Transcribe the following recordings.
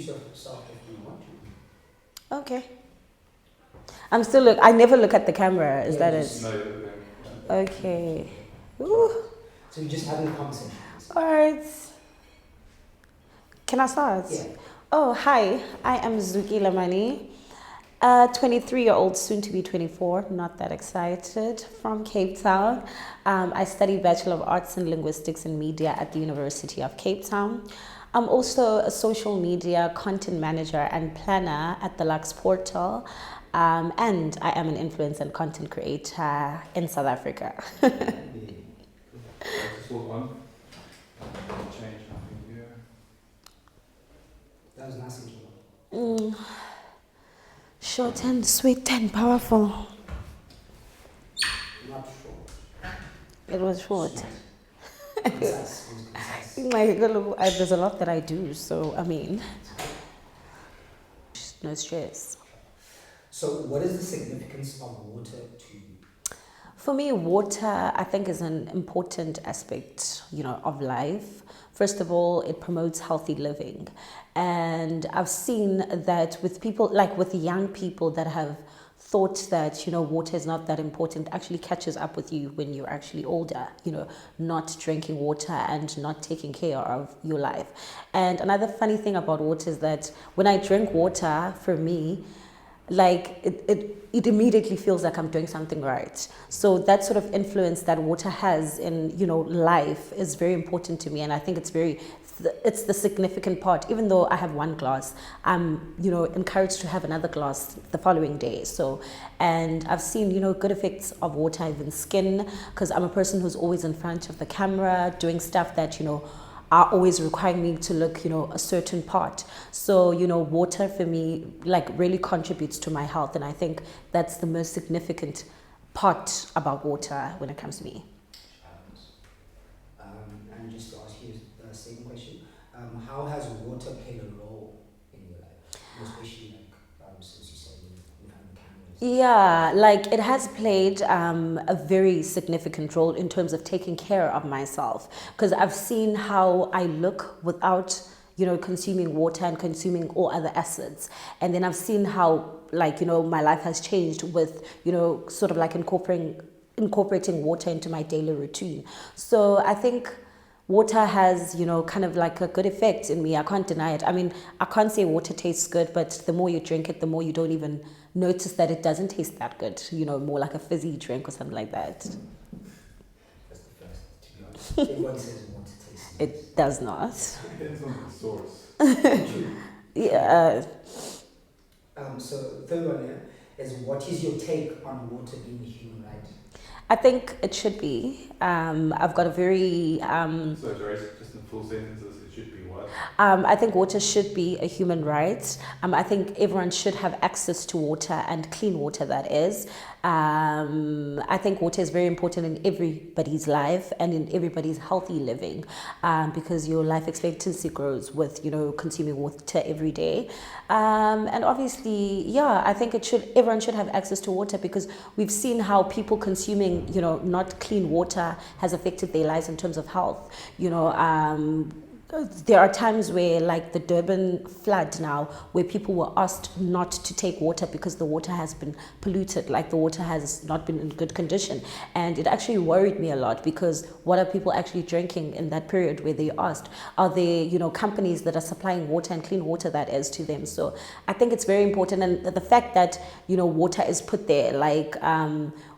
introduce yourself if you want to. Okay. I never look at the camera. Is that it? No, Okay. Ooh. So you're just having a conversation. All right. Can I start? Yeah. Oh, hi. I am Zuki Lamani, a 23-year-old, soon to be 24, not that excited, from Cape Town. I study Bachelor of Arts in Linguistics and Media at the University of Cape Town. I'm also a social media content manager and planner at the Lux Portal. And I am an influencer and content creator in South Africa. Change nothing here. That was nice and clear. Short and sweet and powerful. Not short. It was short. Concise. It was concise. There's a lot that I do, so I mean, no stress. So what is the significance of water to you? For me, water, I think, is an important aspect, of life. First of all, it promotes healthy living. And I've seen that with people, like with young people that have thought that, water is not that important, actually catches up with you when you're actually older, not drinking water and not taking care of your life. And another funny thing about water is that when I drink water, for me, like it immediately feels like I'm doing something right. So that sort of influence that water has in life is very important to me, and I think it's the significant part. Even though I have one glass, I'm encouraged to have another glass the following day. So, and I've seen good effects of water even skin, because I'm a person who's always in front of the camera doing stuff that are always requiring me to look, a certain part. So, water for me, really contributes to my health. And I think that's the most significant part about water when it comes to me. And just to ask you the same question, how has water played a role in your life? Especially, since you said you have cameras. Yeah, it has played a very significant role in terms of taking care of myself, because I've seen how I look without consuming water and consuming all other acids. And then I've seen how my life has changed with sort of incorporating water into my daily routine. So I think water has, kind of a good effect in me. I can't deny it. I mean, I can't say water tastes good, but the more you drink it, the more you don't even notice that it doesn't taste that good. More like a fizzy drink or something like that. That's the first, to be honest. Everyone says water tastes nice. It does not. Depends on the source. True. Yeah. So the third one here is, what is your take on water being a human right? I think it should be. I've got a very... So just in full sentences, it should be what? I think water should be a human right. I think everyone should have access to water, and clean water, that is. I think water is very important in everybody's life and in everybody's healthy living, because your life expectancy grows with, consuming water every day. And obviously, yeah, I think everyone should have access to water, because we've seen how people consuming, not clean water has affected their lives in terms of health. There are times where, the Durban flood now, where people were asked not to take water because the water has been polluted, the water has not been in good condition. And it actually worried me a lot, because what are people actually drinking in that period where they asked? Are there, companies that are supplying water and clean water, that is, to them? So I think it's very important. And the fact that, water is put there,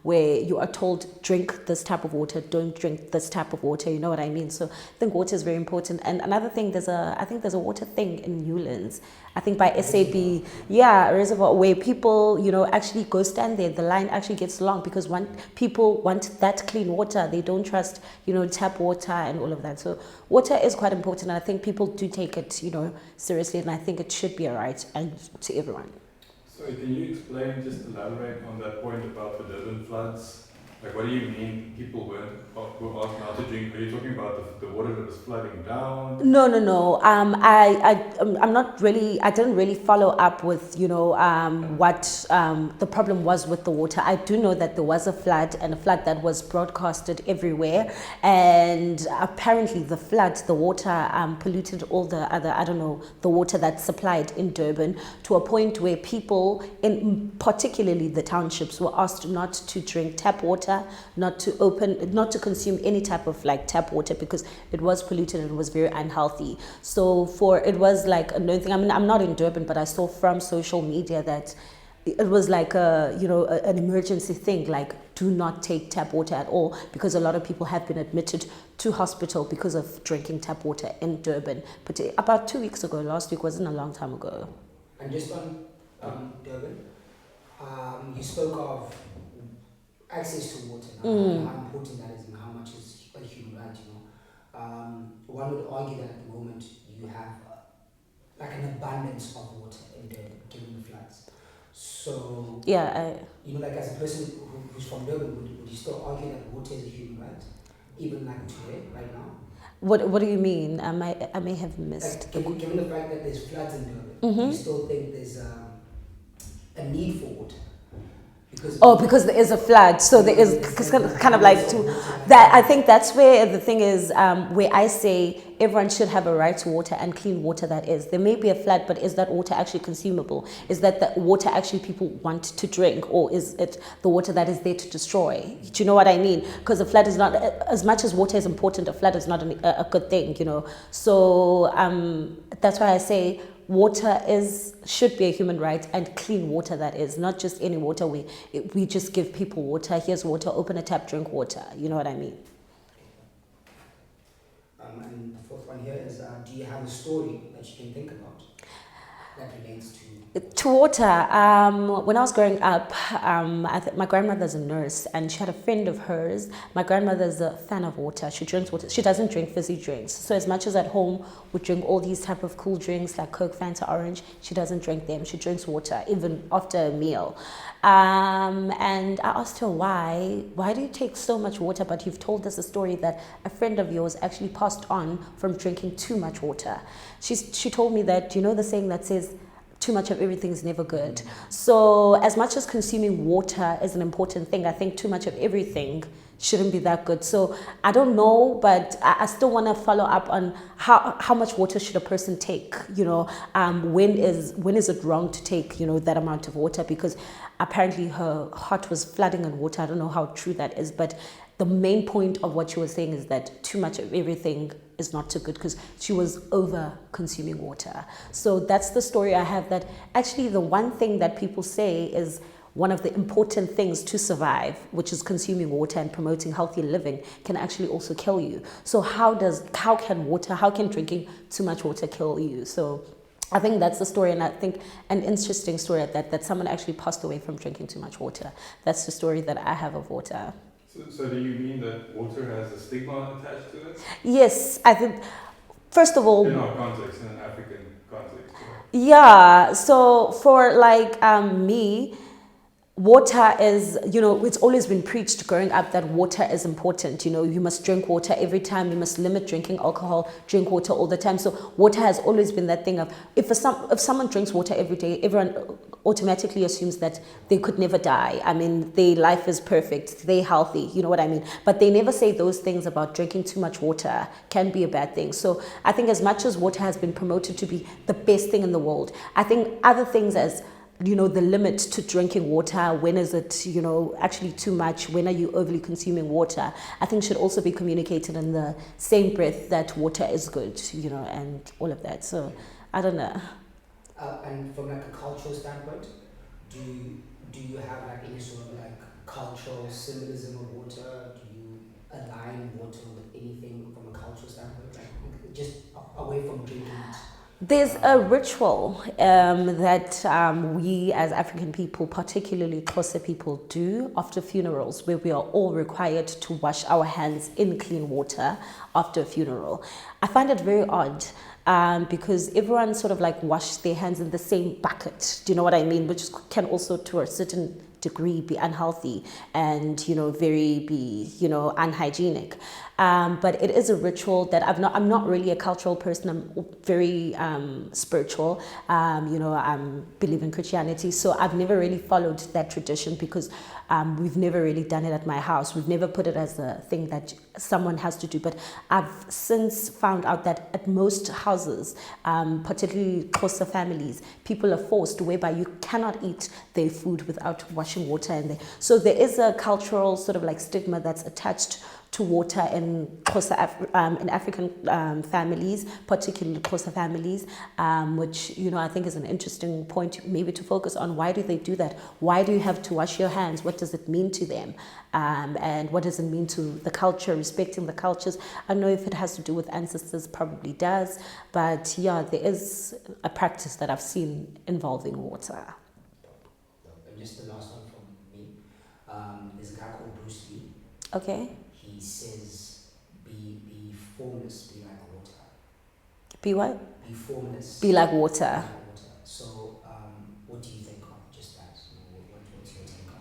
where you are told, drink this type of water, don't drink this type of water, you know what I mean? So I think water is very important. And another thing, I think there's a water thing in Newlands, I think by SAB, a reservoir, where people, actually go stand there. The line actually gets long, because people want that clean water. They don't trust, tap water and all of that. So water is quite important, and I think people do take it, seriously, and I think it should be a right and to everyone. So can you explain, just elaborate on that point about the Durban floods? Like, what do you mean people were asked not to drink? Are you talking about the water that was flooding down? No. I'm not really. I didn't really follow up with, what the problem was with the water. I do know that there was a flood, and a flood that was broadcasted everywhere. And apparently, the water polluted all the other. I don't know, the water that's supplied in Durban, to a point where people, in particularly the townships, were asked not to drink tap water, not to consume any type of like tap water, because it was polluted and it was very unhealthy. So it was like a known thing. I mean, I'm not in Durban, but I saw from social media that it was like an emergency thing, like do not take tap water at all, because a lot of people have been admitted to hospital because of drinking tap water in Durban. But about 2 weeks ago, last week, wasn't a long time ago. And just on Durban, you spoke of access to water, and how important that is, and how much is a human right. One would argue that at the moment you have like an abundance of water in Durban, given the floods. So like as a person who's from Durban, would you still argue that water is a human right, even like today, right now? What do you mean? I may have missed. Like, given the fact that there's floods in Durban, do you still think there's a need for water? Because there is a flood, so there is kind of like that. I think that's where the thing is, where I say everyone should have a right to water and clean water. That is, there may be a flood, but is that water actually consumable? Is that the water actually people want to drink, or is it the water that is there to destroy? Do you know what I mean? Because a flood is not, as much as water is important, a flood is not a good thing, So that's why I say water should be a human right, and clean water, that is, not just any water. We just give people water. Here's water, open a tap, drink water. You know what I mean? And the fourth one here is, do you have a story that you can think about that relates to water? When I was growing up, my grandmother's a nurse, and she had a friend of hers. My grandmother's a fan of water. She drinks water. She doesn't drink fizzy drinks. So as much as at home we drink all these type of cool drinks like Coke, Fanta, Orange, she doesn't drink them. She drinks water, even after a meal. And I asked her, why do you take so much water? But you've told us a story that a friend of yours actually passed on from drinking too much water. She told me that, the saying that says, too much of everything is never good. So as much as consuming water is an important thing, I think too much of everything shouldn't be that good. So I don't know, but I still want to follow up on how much water should a person take, when is it wrong to take, that amount of water, because apparently her heart was flooding in water. I don't know how true that is, but the main point of what she was saying is that too much of everything is not too good, because she was over consuming water. So that's the story I have, that actually the one thing that people say is one of the important things to survive, which is consuming water and promoting healthy living, can actually also kill you. So how can drinking too much water kill you? So I think that's the story, and I think an interesting story at that someone actually passed away from drinking too much water. That's the story that I have of water. So do you mean that water has a stigma attached to it? Yes, I think, first of all, in our context, in an African context. Yeah, so for me, water is, it's always been preached growing up that water is important. You must drink water every time. You must limit drinking alcohol, drink water all the time. So water has always been that thing of, if someone drinks water every day, everyone automatically assumes that they could never die. I mean, their life is perfect, they're healthy, you know what I mean? But they never say those things about drinking too much water can be a bad thing. So I think as much as water has been promoted to be the best thing in the world, I think other things as the limit to drinking water, when is it, actually too much, when are you overly consuming water, I think should also be communicated in the same breath that water is good, and all of that. So I don't know. And from a cultural standpoint, do you have any sort of cultural symbolism of water? Do you align water with anything from a cultural standpoint, just away from drinking it? There's a ritual that we as African people, particularly Xhosa people, do after funerals, where we are all required to wash our hands in clean water after a funeral. I find it very odd because everyone sort of wash their hands in the same bucket. Do you know what I mean? Which can also, to a certain degree be unhealthy and, very be, unhygienic. But it is a ritual that I'm not really a cultural person. I'm very spiritual. I believe in Christianity. So I've never really followed that tradition because we've never really done it at my house. We've never put it as a thing that someone has to do. But I've since found out that at most houses, particularly closer families, people are forced whereby you cannot eat their food without washing water in there. So there is a cultural sort of like stigma that's attached to water in in African families, particularly closer families, which I think is an interesting point maybe to focus on. Why do they do that? Why do you have to wash your hands? What does it mean to them? And what does it mean to the culture, respecting the cultures? I don't know if it has to do with ancestors, probably does, but yeah, there is a practice that I've seen involving water. And just the last one from me, there's a guy called Bruce Lee. Okay. He says, be formless, be like water. Be what? Be formless. Be like water. Be like water. So, what do you think of just that? What's your take on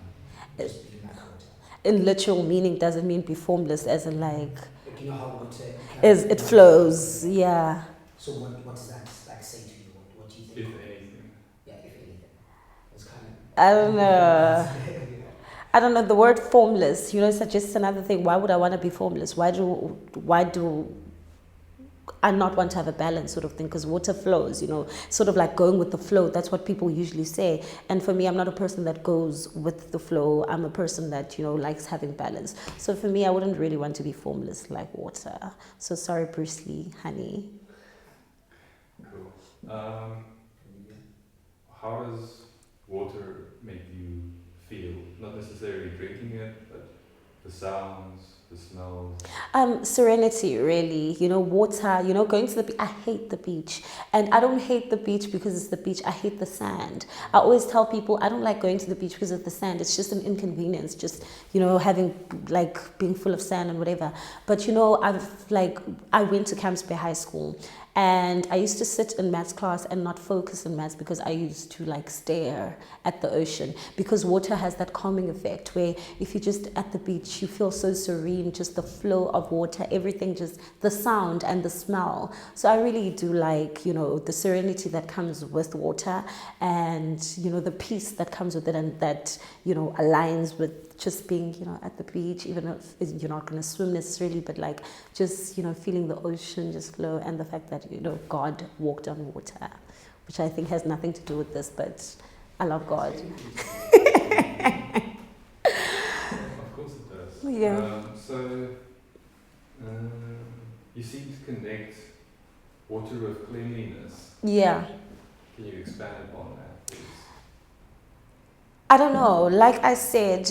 just being like water? In literal meaning, does it mean be formless as in like You know how water it flows, yeah. So what does that like say to you? What do you think? If anything. Yeah, if anything. It's kind of. I don't know. I don't know, the word formless, suggests another thing. Why would I want to be formless? Why do I not want to have a balance sort of thing? Because water flows, sort of like going with the flow. That's what people usually say. And for me, I'm not a person that goes with the flow. I'm a person that, likes having balance. So for me, I wouldn't really want to be formless like water. So sorry, Bruce Lee, honey. Cool. How does water make you feel? Not necessarily drinking it, but the sounds, the smells. Serenity, really. Water, going to the beach. I hate the beach. And I don't hate the beach because it's the beach. I hate the sand. I always tell people I don't like going to the beach because of the sand. It's just an inconvenience, just, having, being full of sand and whatever. But, I went to Camps Bay High School. And I used to sit in maths class and not focus in maths because I used to stare at the ocean, because water has that calming effect where if you're just at the beach, you feel so serene, just the flow of water, everything, just the sound and the smell. So I really do like, the serenity that comes with water and, the peace that comes with it and that, aligns with just being, at the beach, even if you're not going to swim necessarily, but just, feeling the ocean just flow and the fact that, God walked on water, which I think has nothing to do with this, but I love God. Of course it does. Yeah. You seem to connect water with cleanliness. Yeah. Can you expand upon that, please? I don't know. Like I said,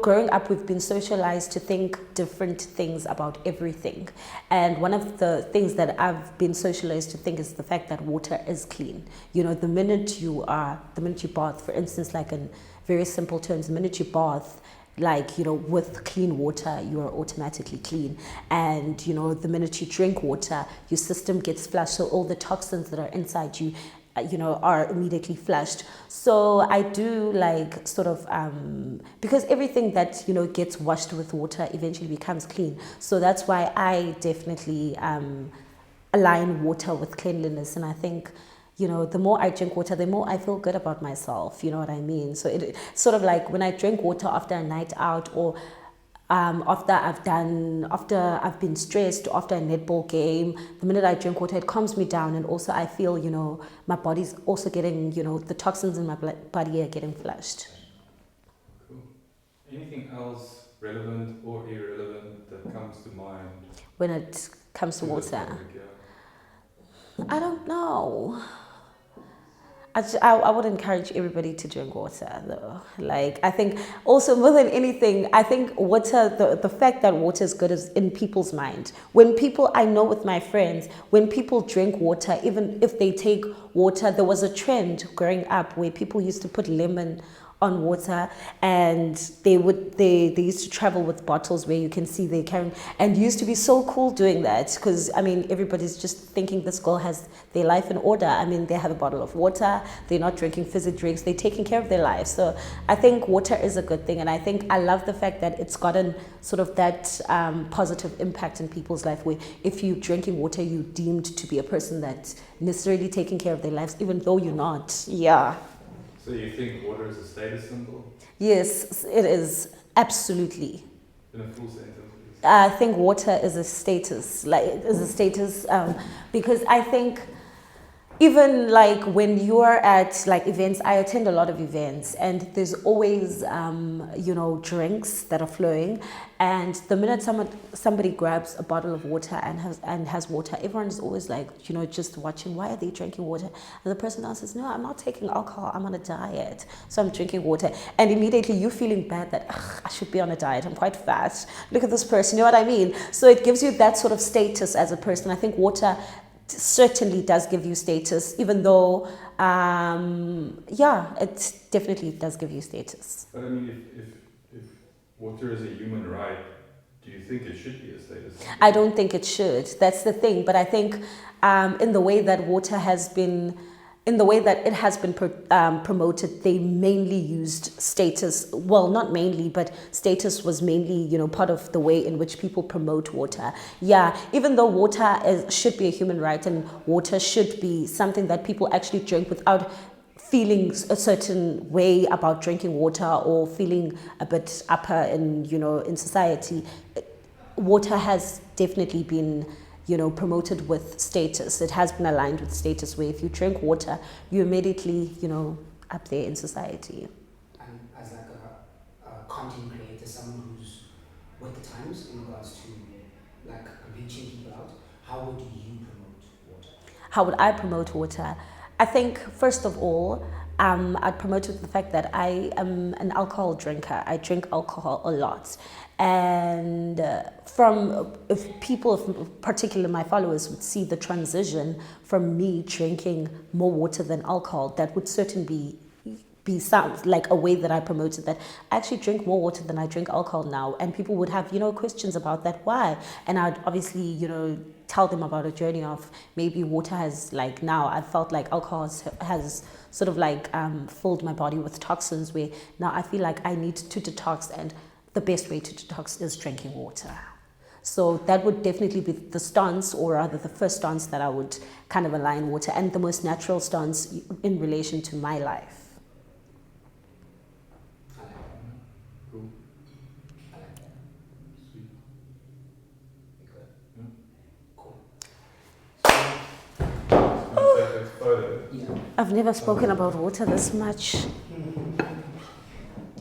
growing up, we've been socialized to think different things about everything. And one of the things that I've been socialized to think is the fact that water is clean. The minute you bath, for instance, in very simple terms, the minute you bath, with clean water, you are automatically clean. And, the minute you drink water, your system gets flushed. So all the toxins that are inside you, are immediately flushed. So I do because everything that, gets washed with water eventually becomes clean. So that's why I definitely align water with cleanliness. And I think, the more I drink water, the more I feel good about myself. You know what I mean? So it sort of when I drink water after a night out or after I've been stressed, after a netball game, the minute I drink water, it calms me down. And also I feel, my body's also getting, the toxins in my body are getting flushed. Cool. Anything else relevant or irrelevant that comes to mind? When it comes to water? I don't know. I would encourage everybody to drink water, though. I think also more than anything, I think water, the fact that water is good is in people's mind. I know with my friends, when people drink water, even if they take water, there was a trend growing up where people used to put lemon on water, and they used to travel with bottles where you can see they carrying, and used to be so cool doing that, because I mean everybody's just thinking this girl has their life in order. I mean, they have a bottle of water, they're not drinking fizzy drinks, they're taking care of their life. So I think water is a good thing, and I think I love the fact that it's gotten sort of that positive impact in people's life, where if you're drinking water, you're deemed to be a person that's necessarily taking care of their lives, even though you're not. Yeah. So you think water is a status symbol? Yes, it is. Absolutely. In a full sentence, please. I think water is a status, because I think even like when you're at like events, I attend a lot of events, and there's always drinks that are flowing, and the minute somebody grabs a bottle of water and has water, everyone is always like just watching, why are they drinking water? And the person answers, no, I'm not taking alcohol, I'm on a diet, so I'm drinking water. And immediately you're feeling bad that I should be on a diet, I'm quite fat, look at this person, you know what I mean? So it gives you that sort of status as a person. I think water certainly does give you status, even though it definitely does give you status. But I mean, if water is a human right, do you think it should be a status symbol? I don't think it should. That's the thing. But I think in the way that water has been, promoted, they mainly used status. Well, not mainly, but status was mainly, part of the way in which people promote water. Yeah, even though water should be a human right, and water should be something that people actually drink without feeling a certain way about drinking water, or feeling a bit upper in society. Water has definitely been promoted with status. It has been aligned with status, where if you drink water, you immediately, up there in society. And as like a content creator, someone who's with the times in regards to like reaching people out, how would you promote water? How would I promote water? I think, first of all, I'd promote it with the fact that I am an alcohol drinker. I drink alcohol a lot. And if people, particularly my followers, would see the transition from me drinking more water than alcohol, that would certainly be sounds like a way that I promoted that I actually drink more water than I drink alcohol now. And people would have, questions about that, why? And I'd obviously, tell them about a journey of maybe water has, like, now I felt like alcohol has sort of like filled my body with toxins, where now I feel like I need to detox, and the best way to detox is drinking water. So that would definitely be the stance, or rather the first stance that I would kind of align water, and the most natural stance in relation to my life. Cool. Sweet. Good. Yeah. Cool. So, take that further. Yeah. I've never spoken about water this much.